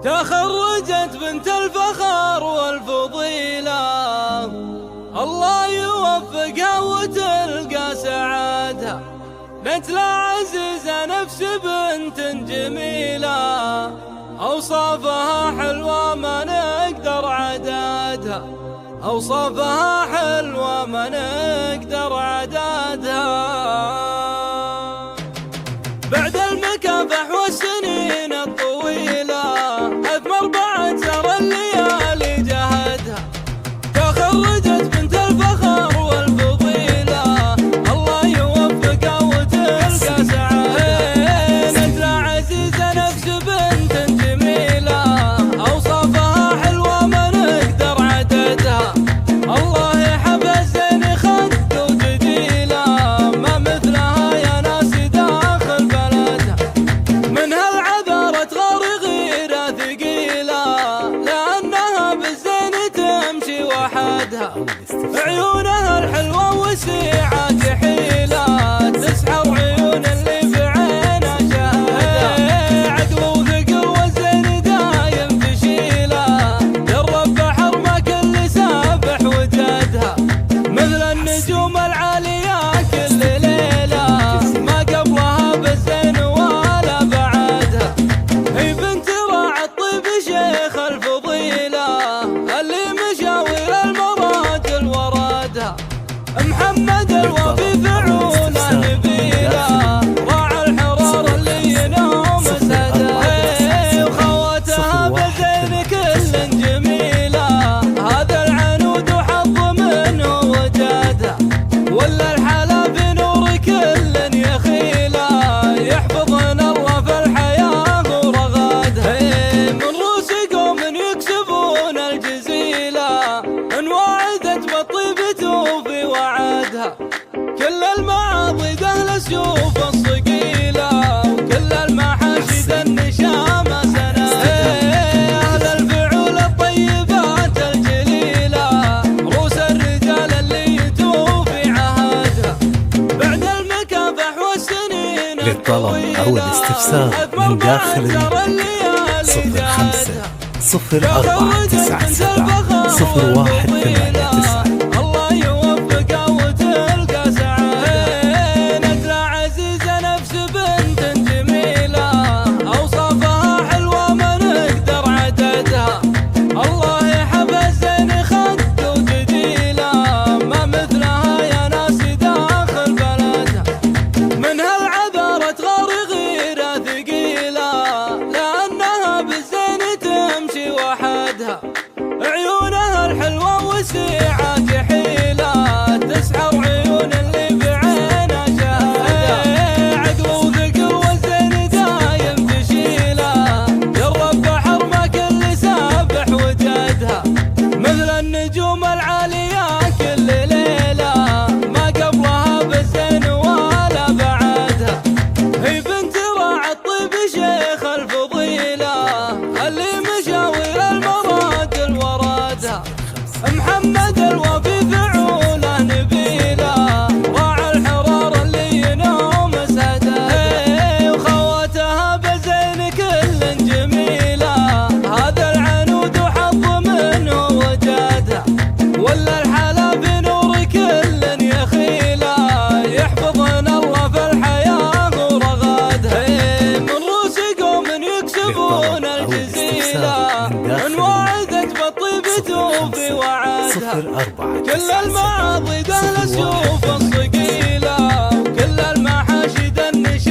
تخرجت بنت الفخر والفضيلة، الله يوفقها وتلقى سعادها. مثل عزيزة نفس بنت جميلة، أوصافها حلوة ما نقدر عدادها، أوصافها حلوة ما نقدر عدادها. بعد المكافح والسنين الطويلة أثمر بعد سر الليالي جهدها. تخرجت بنت الفخر والفضيلة، الله يوفقها وتلقى سعادة. مثل عزيزة نفس بنت جميلة، أوصافها حلوة ما نقدر عددها. الله يحب الزين خد وجديلة، ما مثلها يا ناس داخل بلدها. من هالعذارة تغار غيرة ثقيلة، لأنها بالزين تمشي وحدها. عيونها الحلوة وسيعة كحيلة، تسحر عيون اللي في عينها شهادة. عقل وثقل والزين دايم تشيله، جرب بحر ما كل سابح وجدها. مثل النجوم العالية كل ليلة، ما قبلها بالزين ولا بعدها. هي بنت راعي الطيب شيخ الفضيلة، اللي مشاوير المراجل ورادها. محمد الوفي فعوله نبيله، راعى الحرار اللي ينوم سدها. وخواتها بالزين كل جميلة، هذا العنود وحظ منه وجادها. ولا الحلا في نور كل يخيله، يحفظنا الله في الحياة ورغادها. من روس قوم يكسبون الجزيلة، ان وعدت بالطيب توفي وعدها. كل المعاضي اهل السيوف الصقيلة، وكل المحاشد النشامة سناها. اهل الفعول الطيبات الجليلة، روس الرجال اللي توفي عهدها. بعد المكافح والسنين للطلب أو الاستفسار من داخل المملكة 05 0497 0189. الله يوفقها وتلقى سعادة. مثل عزيزة نفس بنت جميلة، أوصافها حلوة ما نقدر عددها. الله يحب الزين خد وجديلة، ما مثلها يا ناس داخل بلدها. من هالعذارة تغار غيرة ثقيلة، لأنها بالزين تمشي وحدها. عيونها الحلوة وسيعة كحيلة، تسحر عيون اللي في عينها شهادة. عقل وثقل والزين دايم تشيله، جرب بحر ما كل سابح وجدها. مثل النجوم العالية كل ليلة، ما قبلها بالزين ولا بعدها. هي بنت راعي الطيب شيخ الفضيلة، اللي مشاوير المراجل ورادها. محمد الوفي فعوله نبيله، راعى الحرار اللي ينوم سدها. وخواتها بالزين كل جميلة، هذا العنود وحظ منه وجادها. ولا الحلا في نور كل يخيله، يحفظنا الله في الحياة ورغادها. من روس قوم يكسبون الجزيلة، ان وعدت بالطيب توفي وعدها. كل المعاضي اهل السيوف الصقيلة، وكل المحاشد النشامة